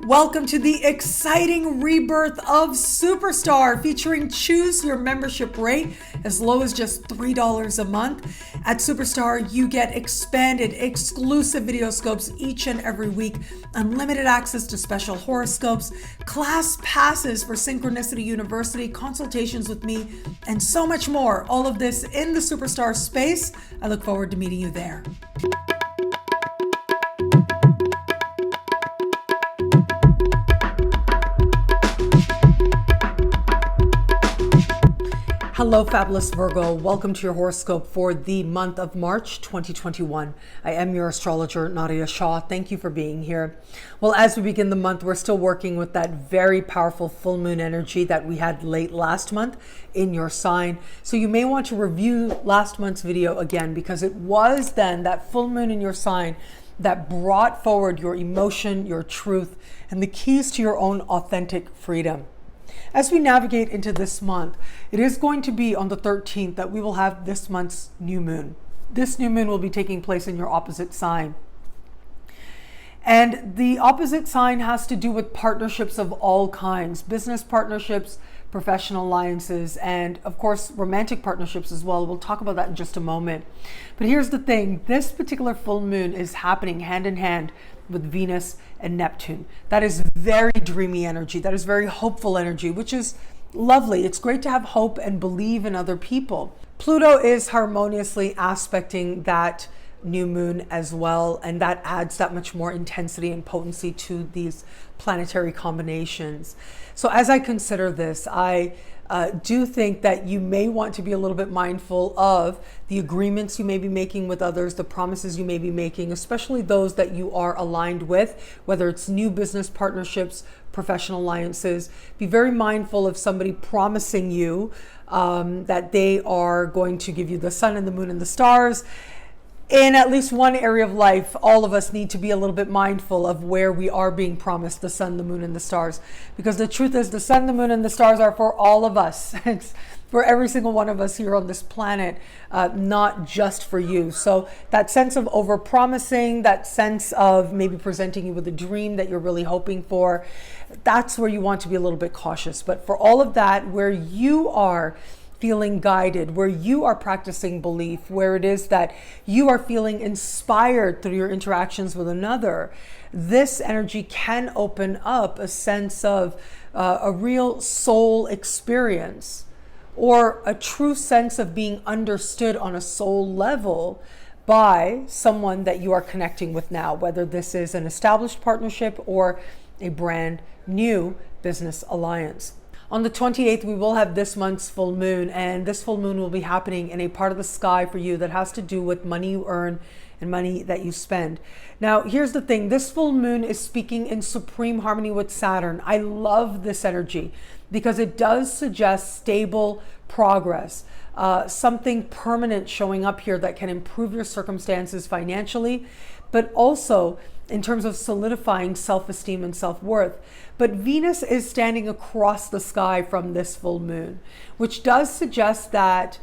Welcome to the exciting rebirth of Superstar, featuring choose your membership rate as low as just $3 a month. At Superstar, you get expanded, exclusive videoscopes each and every week, unlimited access to special horoscopes, class passes for Synchronicity University, consultations with me, and so much more. All of this in the Superstar space. I look forward to meeting you there. Hello, fabulous Virgo. Welcome to your horoscope for the month of March 2021. I am your astrologer, Nadiya Shah. Thank you for being here. Well, as we begin the month, we're still working with that very powerful full moon energy that we had late last month in your sign. So you may want to review last month's video again, because it was then that full moon in your sign that brought forward your emotion, your truth, and the keys to your own authentic freedom. As we navigate into this month, it is going to be on the 13th that we will have this month's new moon. This new moon will be taking place in your opposite sign. And the opposite sign has to do with partnerships of all kinds, business partnerships, professional alliances, and of course, romantic partnerships as well. We'll talk about that in just a moment. But here's the thing, this particular full moon is happening hand in hand with Venus and Neptune. That is very dreamy energy. That is very hopeful energy, which is lovely. It's great to have hope and believe in other people. Pluto is harmoniously aspecting that new moon as well, and that adds that much more intensity and potency to these planetary combinations. So as I consider this, I do think that you may want to be a little bit mindful of the agreements you may be making with others, the promises you may be making, especially those that you are aligned with, whether it's new business partnerships, professional alliances. Be very mindful of somebody promising you that they are going to give you the sun and the moon and the stars. In at least one area of life, all of us need to be a little bit mindful of where we are being promised the sun, the moon, and the stars. Because the truth is, the sun, the moon, and the stars are for all of us. It's for every single one of us here on this planet, not just for you. So that sense of over-promising, that sense of maybe presenting you with a dream that you're really hoping for, that's where you want to be a little bit cautious. But for all of that, where you are feeling guided, where you are practicing belief, where it is that you are feeling inspired through your interactions with another, this energy can open up a sense of a real soul experience, or a true sense of being understood on a soul level by someone that you are connecting with now, whether this is an established partnership or a brand new business alliance. On the 28th, we will have this month's full moon, and this full moon will be happening in a part of the sky for you that has to do with money you earn and money that you spend. Now, here's the thing. This full moon is speaking in supreme harmony with Saturn. I love this energy because it does suggest stable progress, something permanent showing up here that can improve your circumstances financially, but also in terms of solidifying self-esteem and self-worth. But Venus is standing across the sky from this full moon, which does suggest that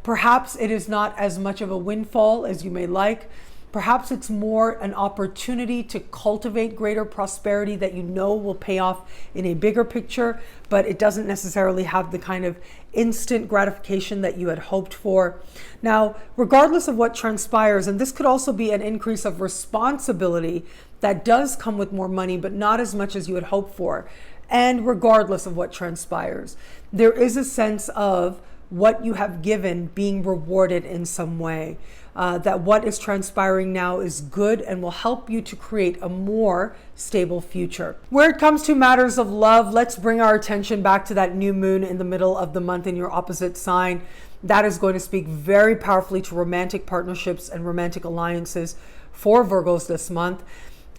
perhaps it is not as much of a windfall as you may like. Perhaps it's more an opportunity to cultivate greater prosperity that you know will pay off in a bigger picture, but it doesn't necessarily have the kind of instant gratification that you had hoped for. Now, regardless of what transpires, and this could also be an increase of responsibility that does come with more money, but not as much as you had hoped for. And regardless of what transpires, there is a sense of what you have given being rewarded in some way. That what is transpiring now is good and will help you to create a more stable future. Where it comes to matters of love, let's bring our attention back to that new moon in the middle of the month in your opposite sign. That is going to speak very powerfully to romantic partnerships and romantic alliances for Virgos this month.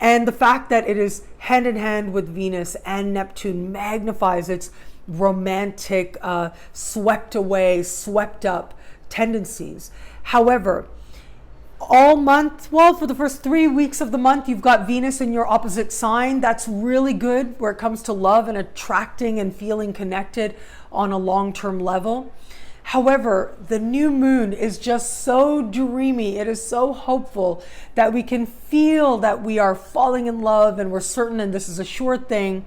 And the fact that it is hand in hand with Venus and Neptune magnifies its romantic, swept away, swept up tendencies. However, all month, well, for the first 3 weeks of the month, you've got Venus in your opposite sign. That's really good where it comes to love and attracting and feeling connected on a long-term level. However, the new moon is just so dreamy. It is so hopeful that we can feel that we are falling in love and we're certain and this is a sure thing,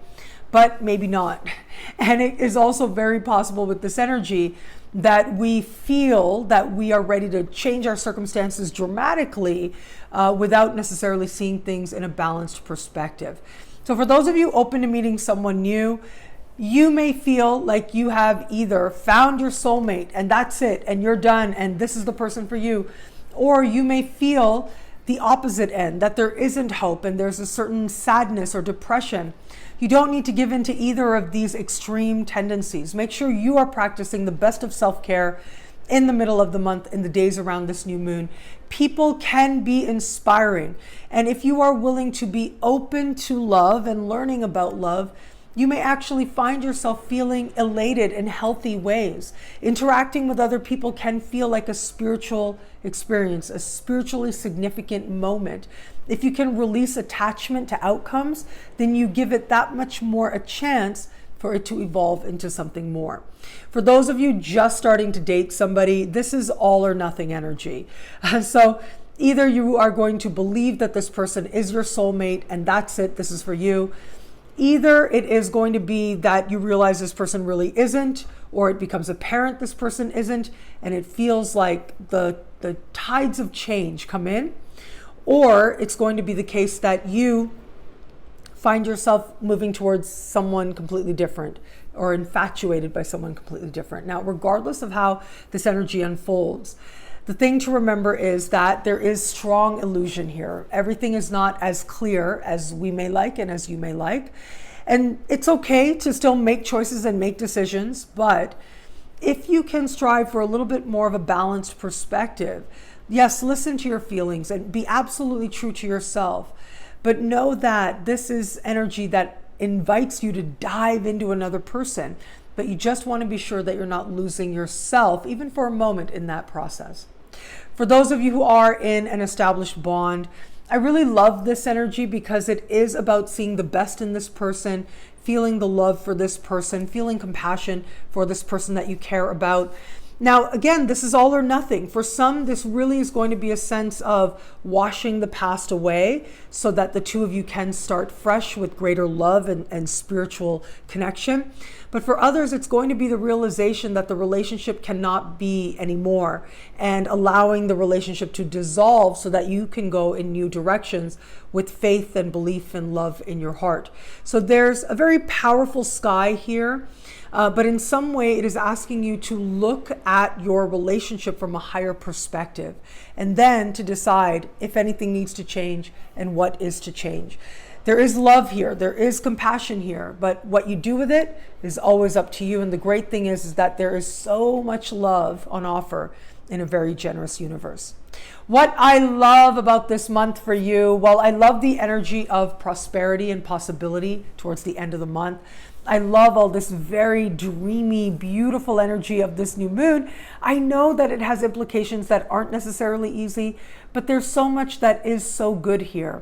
but maybe not. And it is also very possible with this energy that we feel that we are ready to change our circumstances dramatically without necessarily seeing things in a balanced perspective. So for those of you open to meeting someone new, you may feel like you have either found your soulmate and that's it, and you're done, and this is the person for you. Or you may feel the opposite end, that there isn't hope and there's a certain sadness or depression. You don't need to give in to either of these extreme tendencies. Make sure you are practicing the best of self-care in the middle of the month, in the days around this new moon. People can be inspiring. And if you are willing to be open to love and learning about love, you may actually find yourself feeling elated in healthy ways. Interacting with other people can feel like a spiritual experience, a spiritually significant moment. If you can release attachment to outcomes, then you give it that much more a chance for it to evolve into something more. For those of you just starting to date somebody, this is all or nothing energy. So either you are going to believe that this person is your soulmate and that's it, this is for you. Either it is going to be that you realize this person really isn't, or it becomes apparent this person isn't, and it feels like the tides of change come in. Or it's going to be the case that you find yourself moving towards someone completely different or infatuated by someone completely different. Now, regardless of how this energy unfolds, the thing to remember is that there is strong illusion here. Everything is not as clear as we may like and as you may like. And it's okay to still make choices and make decisions, but if you can strive for a little bit more of a balanced perspective, yes, listen to your feelings and be absolutely true to yourself, but know that this is energy that invites you to dive into another person, but you just want to be sure that you're not losing yourself, even for a moment, in that process. For those of you who are in an established bond, I really love this energy because it is about seeing the best in this person, feeling the love for this person, feeling compassion for this person that you care about. Now, again, this is all or nothing. For some, this really is going to be a sense of washing the past away so that the two of you can start fresh with greater love and spiritual connection. But for others, it's going to be the realization that the relationship cannot be anymore and allowing the relationship to dissolve so that you can go in new directions with faith and belief and love in your heart. So there's a very powerful sky here. But in some way, it is asking you to look at your relationship from a higher perspective and then to decide if anything needs to change and what is to change. There is love here, there is compassion here, but what you do with it is always up to you. And the great thing is that there is so much love on offer in a very generous universe. What I love about this month for you, well, I love the energy of prosperity and possibility towards the end of the month. I love all this very dreamy, beautiful energy of this new moon. I know that it has implications that aren't necessarily easy, but there's so much that is so good here.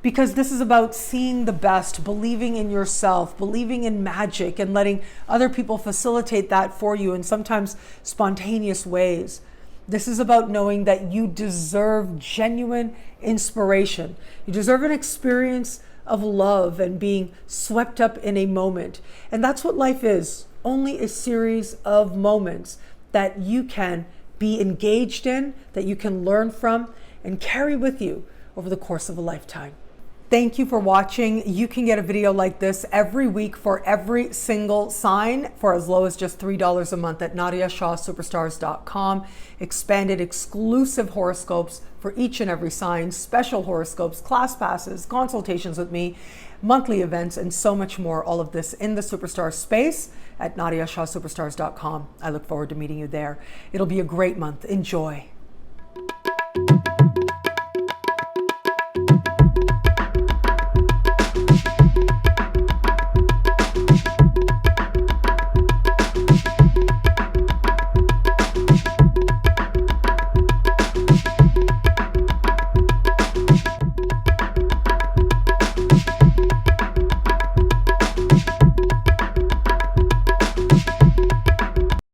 Because this is about seeing the best, believing in yourself, believing in magic, and letting other people facilitate that for you in sometimes spontaneous ways. This is about knowing that you deserve genuine inspiration. You deserve an experience of love and being swept up in a moment. And that's what life is, only a series of moments that you can be engaged in, that you can learn from, and carry with you over the course of a lifetime. Thank you for watching. You can get a video like this every week for every single sign for as low as just $3 a month at NadiyaShahSuperstars.com. Expanded exclusive horoscopes for each and every sign, special horoscopes, class passes, consultations with me, monthly events, and so much more. All of this in the Superstar space at NadiyaShahSuperstars.com. I look forward to meeting you there. It'll be a great month. Enjoy.